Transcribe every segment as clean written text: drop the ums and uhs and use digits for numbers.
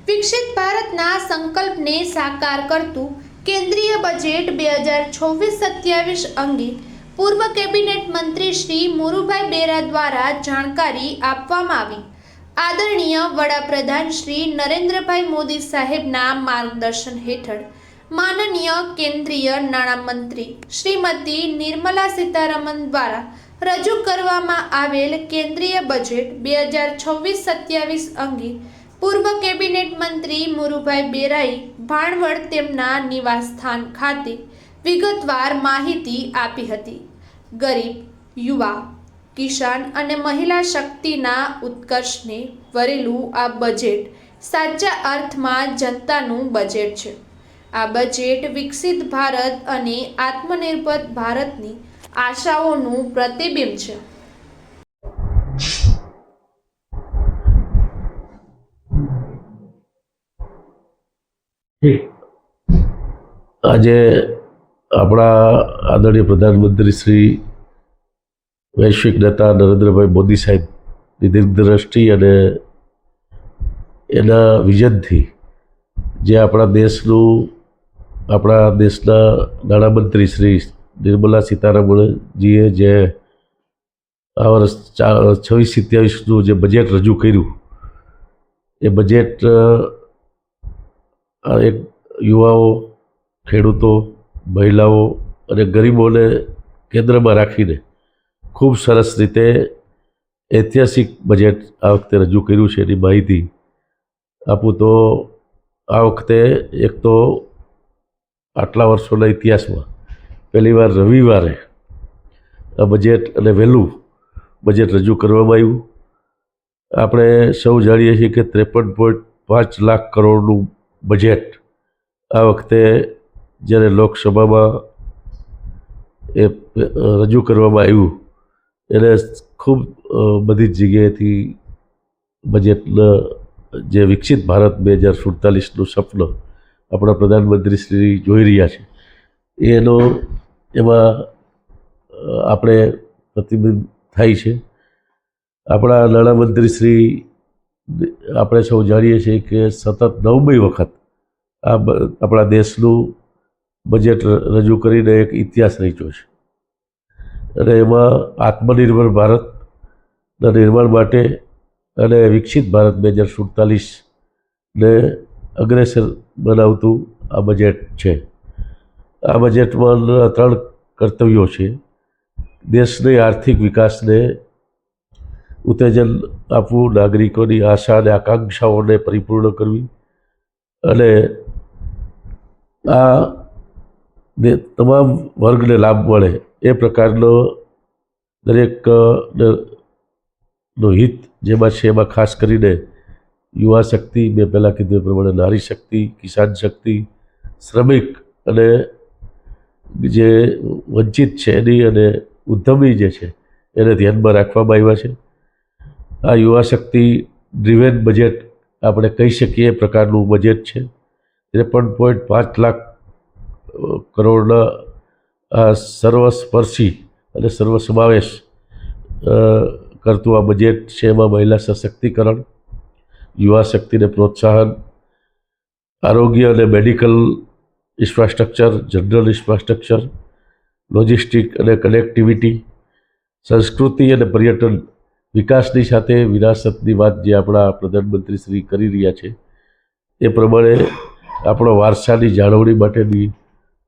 વિકસિત ભારતના સંકલ્પને સાકાર કરતું કેન્દ્રીય બજેટ 2026-27 અંગે પૂર્વ કેબિનેટ મંત્રી શ્રી મુરુભાઈ બેરા દ્વારા જાણકારી આપવામાં આવી। આદરણીય વડાપ્રધાન શ્રી નરેન્દ્રભાઈ મોદી સાહેબના માર્ગદર્શન હેઠળ માનનીય કેન્દ્રીય નાણામંત્રી શ્રીમતી નિર્મલા સીતારમણ દ્વારા રજૂ કરવામાં આવેલ કેન્દ્રીય બજેટ 2026-27 અંગે પૂર્વ કેબિનેટ મંત્રી મુરુભાઈ બેરાએ ભાણવડ તેમના નિવાસસ્થાન ખાતે વિગતવાર માહિતી આપી હતી। ગરીબ, યુવા, કિસાન અને મહિલા શક્તિના ઉત્કર્ષને વરેલું આ બજેટ સાચા અર્થમાં જનતાનું બજેટ છે। આ બજેટ વિકસિત ભારત અને આત્મનિર્ભર ભારતની આશાઓનું પ્રતિબિંબ છે। આજે આપણા આદરણીય પ્રધાનમંત્રી શ્રી વૈશ્વિક નેતા નરેન્દ્રભાઈ મોદી સાહેબની દીર્ઘદ્રષ્ટિ અને એના વિઝનથી જે આપણા દેશના નાણામંત્રી શ્રી નિર્મલા સીતારમણજીએ જે આ વર્ષ 26-27નું જે બજેટ રજૂ કર્યું, એ બજેટ એક યુવાઓ, ખેડૂતો, મહિલાઓ અને ગરીબોને કેન્દ્રમાં રાખીને ખૂબ સરસ રીતે ઐતિહાસિક બજેટ આ વખતે રજૂ કર્યું છે। એની માહિતી આપું તો આ વખતે એક તો આટલા વર્ષોના ઇતિહાસમાં પહેલીવાર રવિવારે આ બજેટ અને વહેલું બજેટ રજૂ કરવામાં આવ્યું। આપણે સૌ જાણીએ છીએ કે 53.5 લાખ કરોડનું બજેટ આ વખતે જ્યારે લોકસભામાં એ રજૂ કરવામાં આવ્યું, એને ખૂબ બધી જ જગ્યાએથી બજેટના જે વિકસિત ભારત 2047નું સપનું આપણા પ્રધાનમંત્રી શ્રી જોઈ રહ્યા છે, એમાં આપણે પ્રતિબિંબ થાય છે। આપણા નાણામંત્રી શ્રી, આપણે સૌ જાણીએ છીએ કે સતત 9મી વખત આપણા દેશનું બજેટ રજૂ કરીને એક ઇતિહાસ રચ્યો છે અને એમાં આત્મનિર્ભર ભારતના નિર્માણ માટે અને વિકસિત ભારત 2047ને અગ્રેસર બનાવતું આ બજેટ છે। આ બજેટમાં 3 કર્તવ્યો છે: દેશની આર્થિક વિકાસને ઉત્તેજન આપવું, નાગરિકોની આશા અને આકાંક્ષાઓને પરિપૂર્ણ કરવી અને આ તમામ વર્ગને લાભ મળે એ પ્રકારનો દરેકનો હિત જેમાં છે, એમાં ખાસ કરીને યુવા શક્તિ, મેં પહેલાં કીધું એ પ્રમાણે નારી શક્તિ, કિસાન શક્તિ, શ્રમિક અને જે વંચિત છે એની અને ઉદ્યમી જે છે એને ધ્યાનમાં રાખવામાં આવ્યા છે। આ યુવા શક્તિ ડ્રીવેન બજેટ આપણે કહી શકીએ એ પ્રકારનું બજેટ છે। 53.5 લાખ કરોડના આ સર્વસ્પર્શી અને સર્વસમાવેશ કરતું આ બજેટ છે। એમાં મહિલા સશક્તિકરણ, યુવા શક્તિને પ્રોત્સાહન, આરોગ્ય અને medical infrastructure, general infrastructure, logistic અને કનેક્ટિવિટી, સંસ્કૃતિ અને પર્યટન વિકાસની સાથે વિરાસતની વાત જે આપણા પ્રધાનમંત્રી શ્રી કરી રહ્યા છે એ પ્રમાણે આપણો વારસાની જાળવણી માટેની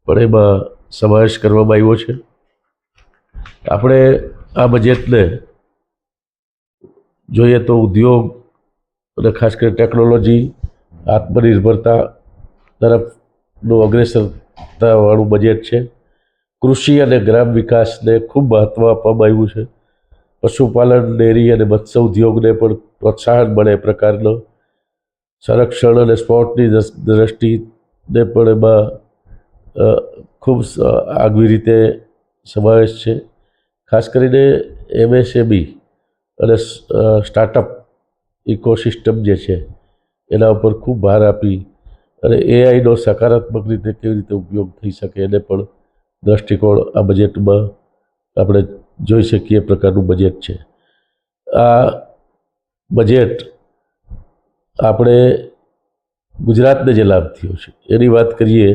પણ એમાં સમાવેશ કરવામાં આવ્યો છે। આપણે આ બજેટને જોઈએ તો ઉદ્યોગ અને ખાસ કરીને ટેકનોલોજી, આત્મનિર્ભરતા તરફનું અગ્રેસરતાવાળું બજેટ છે। કૃષિ અને ગ્રામ વિકાસને ખૂબ મહત્ત્વ આપવામાં આવ્યું છે। પશુપાલન, ડેરી અને મત્સ્ય ઉદ્યોગને પણ પ્રોત્સાહન મળે એ પ્રકારનો, સંરક્ષણ અને સ્પોર્ટની દ્રષ્ટિને પણ એમાં ખૂબ આગવી રીતે સમાવેશ છે। ખાસ કરીને MSME અને સ્ટાર્ટઅપ ઇકોસિસ્ટમ જે છે એના ઉપર ખૂબ ભાર આપી અને AIનો સકારાત્મક રીતે કેવી રીતે ઉપયોગ થઈ શકે એને પણ દ્રષ્ટિકોણ આ બજેટમાં આપણે જોઈ શકીએ એ પ્રકારનું બજેટ છે। આ બજેટ આપણે ગુજરાતને જે લાભ થયો છે એની વાત કરીએ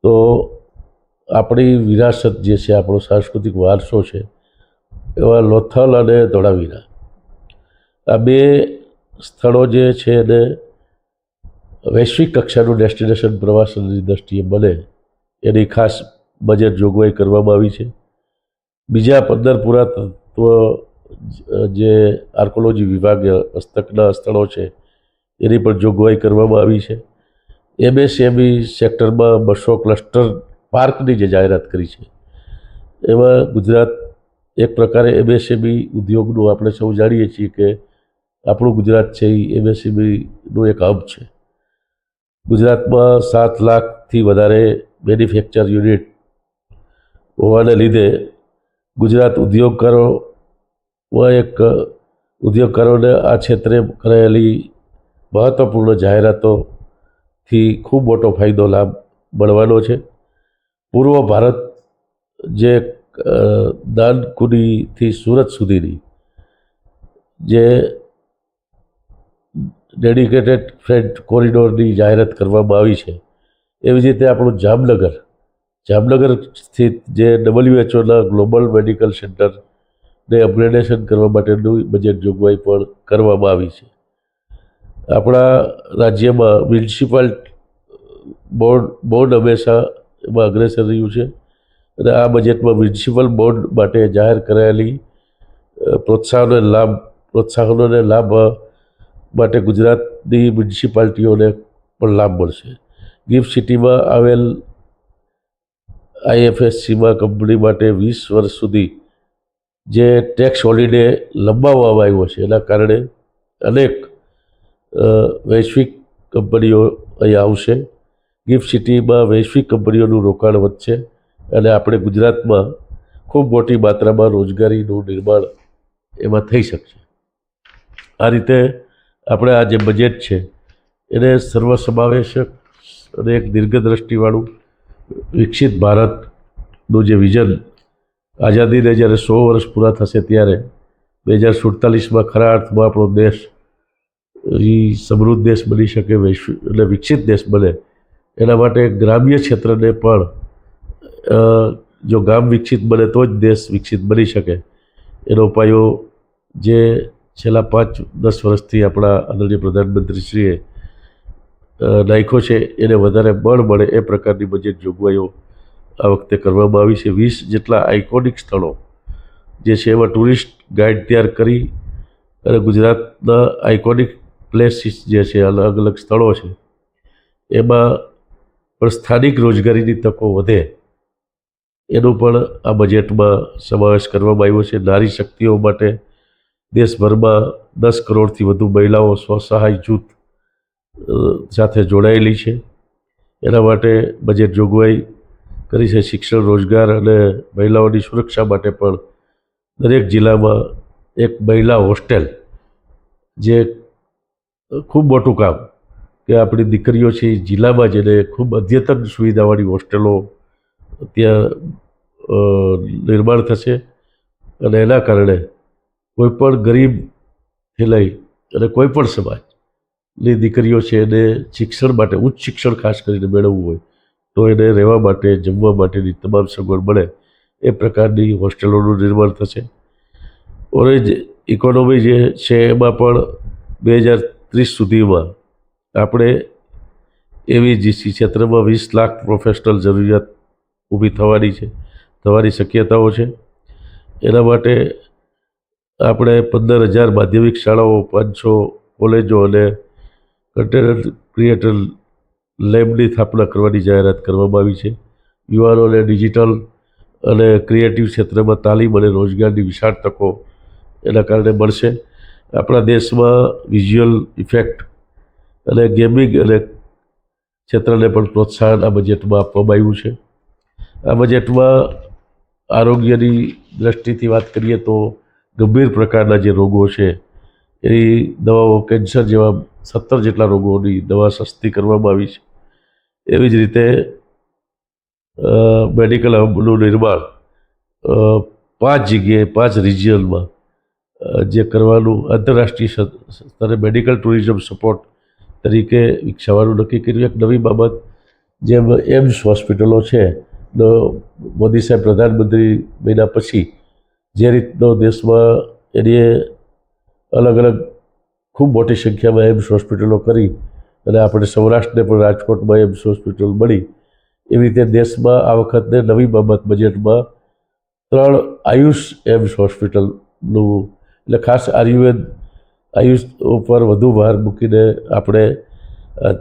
તો આપણી વિરાસત જે છે, આપણો સાંસ્કૃતિક વારસો છે, એવા લોથલ અને ધોળાવીરા આ બે સ્થળો જે છે એને વૈશ્વિક કક્ષાનું ડેસ્ટિનેશન પ્રવાસનની દ્રષ્ટિએ બને એની ખાસ બજેટ જોગવાઈ કરવામાં આવી છે. બીજા 15 પુરાતત્વ જે આર્કોલોજી વિભાગ હસ્તકના સ્થળો છે એની પણ જોગવાઈ કરવામાં આવી છે. MSME સેક્ટરમાં 200 ક્લસ્ટર પાર્કની જે જાહેરાત કરી છે એમાં ગુજરાત એક પ્રકારે MSME ઉદ્યોગનું આપણે સૌ જાણીએ છીએ કે આપણું ગુજરાત છે એ MSMEનું એક હબ છે. ગુજરાતમાં 7 લાખથી વધારે મેન્યુફેક્ચર યુનિટ હોવાને લીધે ગુજરાત ઉદ્યોગકારોને આ ક્ષેત્રે કરાયેલી મહત્ત્વપૂર્ણ જાહેરાતોથી ખૂબ મોટો ફાયદો લાભ મળવાનો છે. પૂર્વ ભારત જે દાનકુનીથી સુરત સુધીની જે ડેડિકેટેડ ફ્રેટ કોરિડોરની જાહેરાત કરવામાં આવી છે, એવી જ રીતે આપણું જામનગર સ્થિત જે WHOના ગ્લોબલ મેડિકલ સેન્ટરને અપગ્રેડેશન કરવા માટેનું બજેટ જોગવાઈ પણ કરવામાં આવી છે. આપણા રાજ્યમાં મ્યુનિસિપલ બોર્ડ હંમેશા એમાં અગ્રેસર રહ્યું છે અને આ બજેટમાં મ્યુનિસિપલ બોર્ડ માટે જાહેર કરાયેલી પ્રોત્સાહનોને લાભ માટે ગુજરાતની મ્યુનિસિપાલિટીઓને પણ લાભ મળશે. ગિફ્ટ સિટીમાં આવેલ IFSCમાં કંપની માટે 20 વર્ષ સુધી જે ટેક્સ હોલિડે લંબાવવામાં આવ્યો છે એના કારણે અનેક વૈશ્વિક કંપનીઓ અહીં આવશે. ગિફ્ટ સિટીમાં વૈશ્વિક કંપનીઓનું રોકાણ વધશે અને આપણે ગુજરાતમાં ખૂબ મોટી માત્રામાં રોજગારીનું નિર્માણ એમાં થઈ શકશે. આ રીતે આપણે આ જે બજેટ છે એને સર્વસમાવેશક અને એક દીર્ઘદ્રષ્ટિવાળું વિકસિત ભારતનું જે વિઝન, આઝાદીને જ્યારે 100 વર્ષ પૂરા થશે ત્યારે 2047માં ખરા અર્થમાં આપણો દેશ એ સમૃદ્ધ દેશ બની શકે, વૈશ્વિક એટલે વિકસિત દેશ બને, એના માટે ગ્રામ્ય ક્ષેત્રને પણ જો ગામ વિકસિત બને તો જ દેશ વિકસિત બની શકે. એનો ઉપાયો જે છેલ્લા 5-10 વર્ષથી આપણા આદરણીય પ્રધાનમંત્રીશ્રીએ નાખ્યો છે એને વધારે બળ મળે એ પ્રકારની બજેટ જોગવાઈઓ આ વખતે કરવામાં આવી છે. 20 જેટલા આઇકોનિક સ્થળો જે છે એમાં ટુરિસ્ટ ગાઈડ તૈયાર કરી અને ગુજરાતના આઇકોનિક પ્લેસીસ જે છે, અલગ અલગ સ્થળો છે, એમાં પણ સ્થાનિક રોજગારીની તકો વધે એનું પણ આ બજેટમાં સમાવેશ કરવામાં આવ્યો છે. નારી શક્તિઓ માટે દેશભરમાં 10 કરોડથી વધુ મહિલાઓ સ્વસહાય જૂથ સાથે જોડાયેલી છે. એના માટે બજેટ જોગવાઈ કરી છે. શિક્ષણ, રોજગાર અને મહિલાઓની સુરક્ષા માટે પણ દરેક જિલ્લામાં એક મહિલા હોસ્ટેલ, જે ખૂબ મોટું કામ કે આપણી દીકરીઓ છે એ જિલ્લામાં જઈને ખૂબ અદ્યતન સુવિધાવાળી હોસ્ટેલો ત્યાં નિર્માણ થશે અને એના કારણે કોઈપણ ગરીબથી લઈ અને કોઈપણ સમાજની દીકરીઓ છે એને શિક્ષણ માટે, ઉચ્ચ શિક્ષણ ખાસ કરીને મેળવવું હોય તો એને રહેવા માટે, જમવા માટેની તમામ સગવડ મળે એ પ્રકારની હોસ્ટેલોનું નિર્માણ થશે. ઓરેન્જ ઇકોનોમી જે છે એમાં પણ 2030 સુધીમાં આપણે એવી જીસી ક્ષેત્રમાં 20 લાખ પ્રોફેશનલ જરૂરિયાત ઊભી થવાની શક્યતાઓ છે. એના માટે આપણે 15,000 માધ્યમિક શાળાઓ, 500 કોલેજો અને કન્ટેનર ક્રિએટર લેબની સ્થાપના કરવાની જાહેરાત કરવામાં આવી છે. યુવાનોને ડિજિટલ અને ક્રિએટિવ ક્ષેત્રમાં તાલીમ અને રોજગારની વિશાળ તકો એના કારણે મળશે. આપણા દેશમાં વિઝ્યુઅલ ઇફેક્ટ અને ગેમિંગ અને ક્ષેત્રને પણ પ્રોત્સાહન આ બજેટમાં આપવામાં આવ્યું છે. આ બજેટમાં આરોગ્યની દ્રષ્ટિથી વાત કરીએ તો ગંભીર પ્રકારના જે રોગો છે એની દવાઓ, કેન્સર જેવા 17 જેટલા રોગોની દવા સસ્તી કરવામાં આવી છે. એવી જ રીતે મેડિકલ હબનું નિર્માણ 5 જગ્યાએ 5 રિજિયનમાં જે કરવાનું, આંતરરાષ્ટ્રીય સ્તરે મેડિકલ ટુરિઝમ સપોર્ટ તરીકે વિકસાવવાનું નક્કી કર્યું. એક નવી બાબત જેમ એમ્સ હોસ્પિટલો છે, તો મોદી સાહેબ પ્રધાનમંત્રી બન્યા પછી જે રીતનો દેશમાં એની અલગ અલગ ખૂબ મોટી સંખ્યામાં એમ્સ હોસ્પિટલો કરી અને આપણે સૌરાષ્ટ્રને પણ રાજકોટમાં એમ્સ હોસ્પિટલ મળી, એવી રીતે દેશમાં આ વખતે નવી બાબત બજેટમાં 3 આયુષ એમ્સ હોસ્પિટલનું, એટલે ખાસ આયુષ ઉપર વધુ ભાર મૂકીને આપણે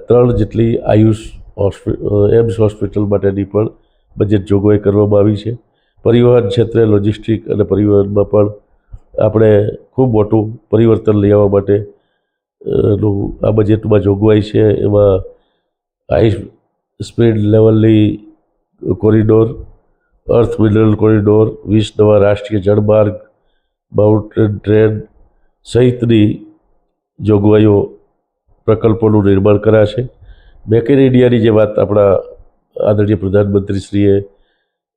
3 જેટલી આયુષ એમ્સ હોસ્પિટલ માટેની પણ બજેટ જોગવાઈ કરવામાં આવી છે. પરિવહન ક્ષેત્રે લોજિસ્ટિક અને પરિવહનમાં પણ આપણે ખૂબ મોટું પરિવર્તન લઈ આવવા માટે આ બજેટમાં જોગવાઈ છે. એમાં હાઈ સ્પીડ લેવલની કોરિડોર, અર્થ મિનરલ કોરિડોર, 20 નવા રાષ્ટ્રીય જળમાર્ગ, માઉન્ટેન ટ્રેન સહિતની જોગવાઈઓ પ્રકલ્પોનું નિર્માણ કરાશે. મેક ઇન ઇન્ડિયાની જે વાત આપણા આદરણીય પ્રધાનમંત્રીશ્રીએ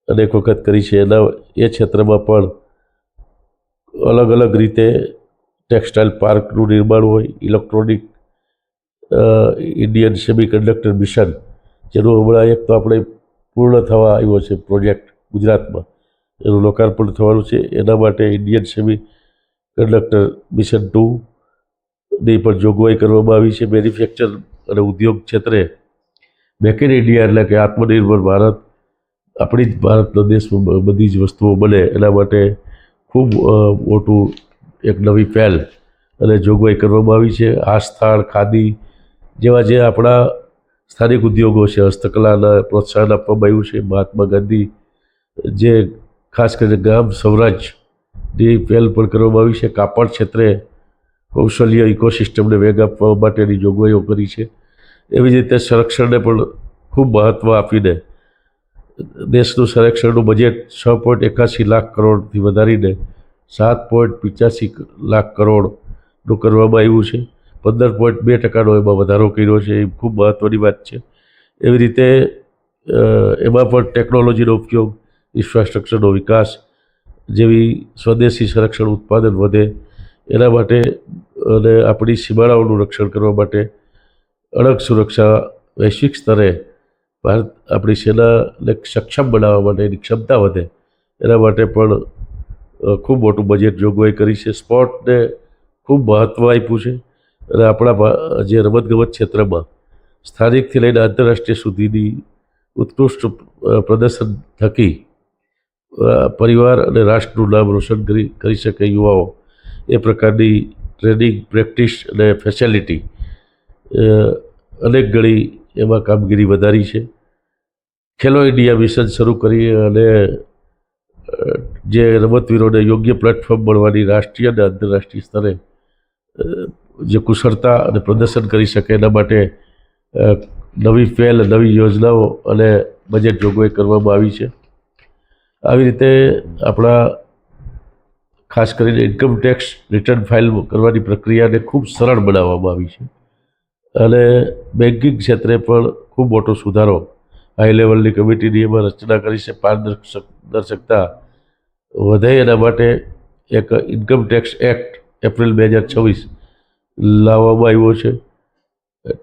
અનેક વખત કરી છે, એ ક્ષેત્રમાં પણ અલગ અલગ રીતે ટેક્સટાઇલ પાર્કનું નિર્માણ હોય, ઇલેક્ટ્રોનિક ઇન્ડિયન સેમિકન્ડક્ટર મિશન, જેનું હમણાં એક તો આપણે પૂર્ણ થવા આવ્યો છે પ્રોજેક્ટ ગુજરાતમાં, એનું લોકાર્પણ થવાનું છે. એના માટે ઇન્ડિયન સેમિકન્ડક્ટર મિશન 2ની પણ જોગવાઈ કરવામાં આવી છે. મેન્યુફેક્ચર અને ઉદ્યોગ ક્ષેત્રે મેક ઇન ઇન્ડિયા એટલે કે આત્મનિર્ભર ભારત, આપણી જ ભારતનો દેશમાં બધી જ વસ્તુઓ બને, એના માટે ખૂબ મોટું એક નવી પહેલ અને જોગવાઈ કરવામાં આવી છે. હાથશાળ, ખાદી જેવા જે આપણા સ્થાનિક ઉદ્યોગો છે, હસ્તકલાના પ્રોત્સાહન આપવામાં આવ્યું છે. મહાત્મા ગાંધી જે ખાસ કરીને ગ્રામ સ્વરાજની પહેલ પણ કરવામાં આવી છે. કાપડ ક્ષેત્રે કૌશલ્ય ઇકોસિસ્ટમને વેગ આપવા માટેની જોગવાઈઓ કરી છે. એવી જ રીતે સંરક્ષણને પણ ખૂબ મહત્ત્વ આપીને દેશનું સંરક્ષણનું બજેટ 6.81 લાખ કરોડથી વધારીને 7.85 લાખ કરોડનું કરવામાં આવ્યું છે. 15.2% એમાં વધારો કર્યો છે. એ ખૂબ મહત્ત્વની વાત છે. એવી રીતે એમાં પણ ટેકનોલોજીનો ઉપયોગ, ઇન્ફ્રાસ્ટ્રક્ચરનો વિકાસ જેવી સ્વદેશી સંરક્ષણ ઉત્પાદન વધે એના માટે અને આપણી સીમાડાઓનું રક્ષણ કરવા માટે અડગ સુરક્ષા વૈશ્વિક સ્તરે ભારત આપણી સેનાને સક્ષમ બનાવવા માટે એની ક્ષમતા વધે એના માટે પણ ખૂબ મોટું બજેટ જોગવાઈ કરી છે. સ્પોર્ટને ખૂબ મહત્ત્વ આપ્યું છે અને આપણા જે રમતગમત ક્ષેત્રમાં સ્થાનિકથી લઈને આંતરરાષ્ટ્રીય સુધીની ઉત્કૃષ્ટ પ્રદર્શન થકી પરિવાર અને રાષ્ટ્રનું નામ રોશન કરી શકે યુવાઓ, એ પ્રકારની ટ્રેનિંગ, પ્રેક્ટિસ અને ફેસિલિટી અનેક ગણી એમાં કામગીરી વધારી છે. ખેલો ઇન્ડિયા મિશન શરૂ કરી અને જે રમતવીરોને યોગ્ય પ્લેટફોર્મ મળવાની રાષ્ટ્રીય અને આંતરરાષ્ટ્રીય સ્તરે જે કુશળતા અને પ્રદર્શન કરી શકે એના માટે નવી પહેલ, નવી યોજનાઓ અને બજેટ જોગવાઈ કરવામાં આવી છે. આવી રીતે આપણા ખાસ કરીને ઇન્કમ ટેક્સ રિટર્ન ફાઇલ કરવાની પ્રક્રિયાને ખૂબ સરળ બનાવવામાં આવી છે અને બેન્કિંગ ક્ષેત્રે પણ ખૂબ મોટો સુધારો હાઈ લેવલની કમિટીની એમાં રચના કરી છે. પારદર્શકતા વધે એના માટે એક ઇન્કમ ટેક્સ એક્ટ એપ્રિલ 2026 લાવવામાં આવ્યો છે.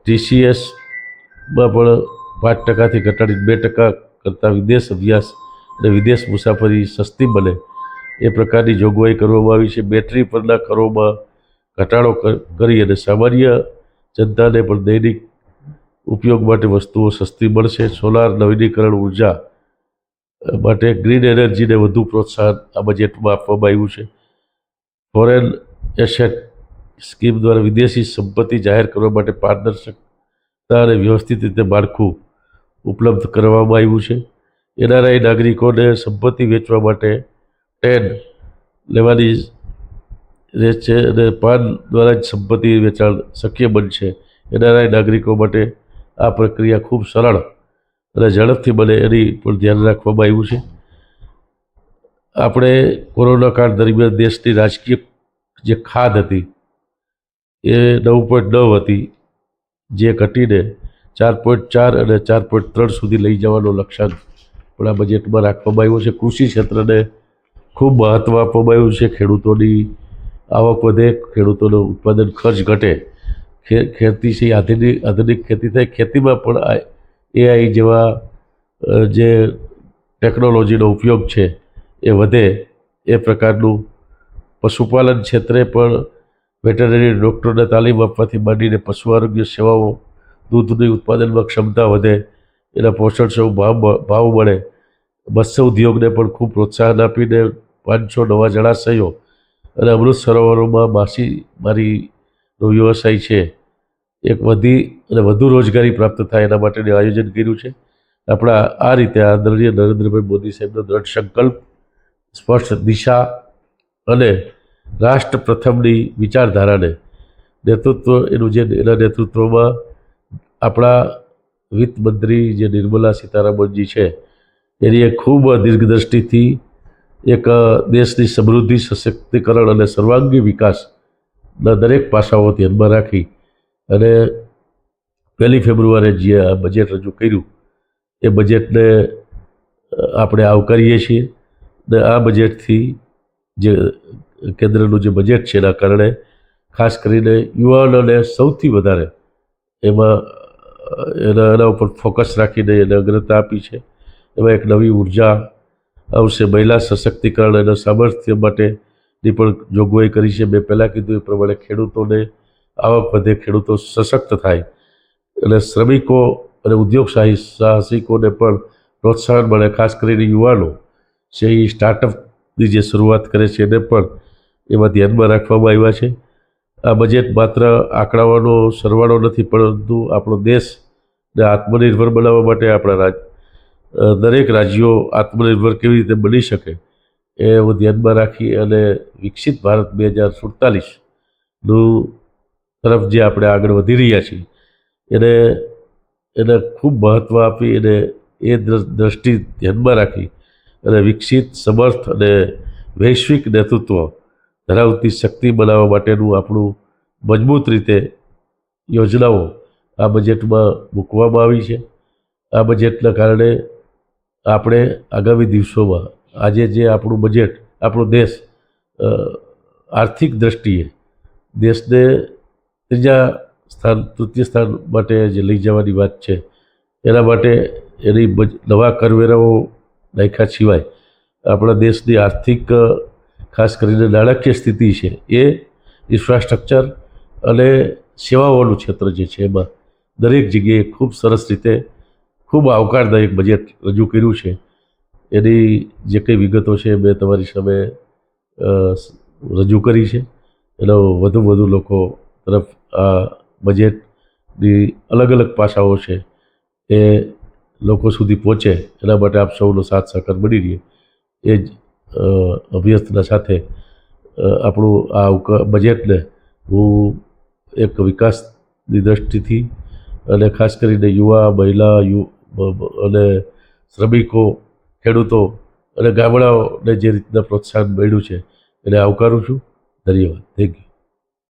TCSમાં પણ 5%થી ઘટાડીને 2% કરતાં વિદેશ અભ્યાસ અને વિદેશ મુસાફરી સસ્તી બને એ પ્રકારની જોગવાઈ કરવામાં આવી છે. બેટરી પરના કરોમાં ઘટાડો કરી અને સામાન્ય જનતાને પણ દૈનિક ઉપયોગ માટે વસ્તુઓ સસ્તી મળશે. સોલાર નવીનીકરણ ઉર્જા માટે ગ્રીન એનર્જીને વધુ પ્રોત્સાહન આ બજેટમાં આપવામાં આવ્યું છે. ફોરેન એસેટ સ્કીમ દ્વારા વિદેશી સંપત્તિ જાહેર કરવા માટે પારદર્શકતા અને વ્યવસ્થિત રીતે માળખું ઉપલબ્ધ કરવામાં આવ્યું છે. NRI નાગરિકોને સંપત્તિ વેચવા માટે ટેન લેવાની રહેશે અને પાન દ્વારા જ સંપત્તિ વેચાણ શક્ય બનશે. NRI નાગરિકો માટે આ પ્રક્રિયા ખૂબ સરળ અને ઝડપથી બને એની પણ ધ્યાન રાખવામાં આવ્યું છે. આપણે કોરોના કાળ દરમિયાન દેશની રાજકીય જે ખાધ હતી એ 9.9 હતી, જે ઘટીને 4.4 અને 4.3 સુધી લઈ જવાનો લક્ષ્યાંક પણ આ બજેટમાં રાખવામાં આવ્યો છે. કૃષિ ક્ષેત્રને ખૂબ મહત્ત્વ આપવામાં આવ્યું છે. ખેડૂતોની આવક વધે, ખેડૂતોનો ઉત્પાદન ખર્ચ ઘટે ખેતી છે આધુનિક ખેતી થાય, ખેતીમાં પણ આ AI જેવા જે ટેકનોલોજીનો ઉપયોગ છે એ વધે એ પ્રકારનું પશુપાલન ક્ષેત્રે પણ વેટરનરી ડૉક્ટરોને તાલીમ આપવાથી માંડીને પશુ આરોગ્ય સેવાઓ, દૂધની ઉત્પાદનમાં ક્ષમતા વધે, એના પોષણક્ષમ ભાવ મળે, મત્સ્ય ઉદ્યોગને પણ ખૂબ પ્રોત્સાહન આપીને 500 નવા જળાશયો અને અમૃત સરોવરોમાં માછીમારીનો વ્યવસાય છે એક વધુ રોજગારી પ્રાપ્ત થાય એના માટેનું આયોજન કર્યું છે. આપણા આ રીતે આદરણીય નરેન્દ્રભાઈ મોદી સાહેબનો દ્રઢ સંકલ્પ, સ્પષ્ટ દિશા અને રાષ્ટ્ર પ્રથમની વિચારધારાને એના નેતૃત્વમાં આપણા વિત્ત મંત્રી જે નિર્મલા સીતારામનજી છે એની એક ખૂબ દીર્ઘદ્રષ્ટિથી એક દેશની સમૃદ્ધિ, સશક્તિકરણ અને સર્વાંગી વિકાસના દરેક પાસાઓ ધ્યાનમાં રાખી અને 1 ફેબ્રુઆરીએ જે આ બજેટ રજૂ કર્યું એ બજેટને આપણે આવકારીએ છીએ. ને આ બજેટથી જે કેન્દ્રનું જે બજેટ છે એના કારણે ખાસ કરીને યુવાનોને સૌથી વધારે એના ઉપર ફોકસ રાખીને એને અગ્રતા આપી છે. એમાં એક નવી ઉર્જા આવશે, મહિલા સશક્તિકરણ અને સામર્થ્ય માટેની પણ જોગવાઈ કરી છે. મેં પહેલાં કીધું એ પ્રમાણે ખેડૂતોને આવક વધે, ખેડૂતો સશક્ત થાય અને શ્રમિકો અને ઉદ્યોગ સાહસિકોને પણ પ્રોત્સાહન મળે. ખાસ કરીને યુવાનો છે એ સ્ટાર્ટઅપની જે શરૂઆત કરે છે એને પણ એમાં ધ્યાનમાં રાખવામાં આવ્યા છે. આ બજેટ માત્ર આંકડાઓનો સરવાળો નથી, પરંતુ આપણો દેશને આત્મનિર્ભર બનાવવા માટે આપણા દરેક રાજ્યો આત્મનિર્ભર કેવી રીતે બની શકે એવું ધ્યાનમાં રાખી અને વિકસિત ભારત 2047નું તરફ જે આપણે આગળ વધી રહ્યા છીએ એને ખૂબ મહત્ત્વ આપી અને એ દ્રષ્ટિ ધ્યાનમાં રાખી અને વિકસિત, સમર્થ અને વૈશ્વિક નેતૃત્વ ધરાવતી શક્તિ બનાવવા માટેનું આપણું મજબૂત રીતે યોજનાઓ આ બજેટમાં મૂકવામાં આવી છે. આ બજેટના કારણે આપણે આગામી દિવસોમાં આજે જે આપણું બજેટ, આપણો દેશ આર્થિક દ્રષ્ટિએ દેશને તૃતીય સ્થાન માટે જે લઈ જવાની વાત છે એના માટે એની નવા કરવેરાઓ નાખ્યા સિવાય આપણા દેશની આર્થિક, ખાસ કરીને નાણાકીય સ્થિતિ છે એ ઇન્ફ્રાસ્ટ્રક્ચર અને સેવાઓનું ક્ષેત્ર જે છે એમાં દરેક જગ્યાએ ખૂબ સરસ રીતે ખૂબ આવકારદાયક બજેટ રજૂ કર્યું છે. એની જે કંઈ વિગતો છે મેં તમારી સામે રજૂ કરી છે. એનો વધુ લોકો તરફ આ બજેટની અલગ પાસાઓ છે એ લોકો સુધી પહોંચે એના માટે આપ સૌનો સાથ સહકાર મળી રહે એ જ અભ્યર્થના સાથે આપણું આ બજેટને હું એક વિકાસની દ્રષ્ટિથી અને ખાસ કરીને યુવા, મહિલા અને શ્રમિકો, ખેડૂતો અને ગામડાઓને જે રીતના પ્રોત્સાહન મળ્યું છે એને આવકારું છું. ધન્યવાદ. Thank you.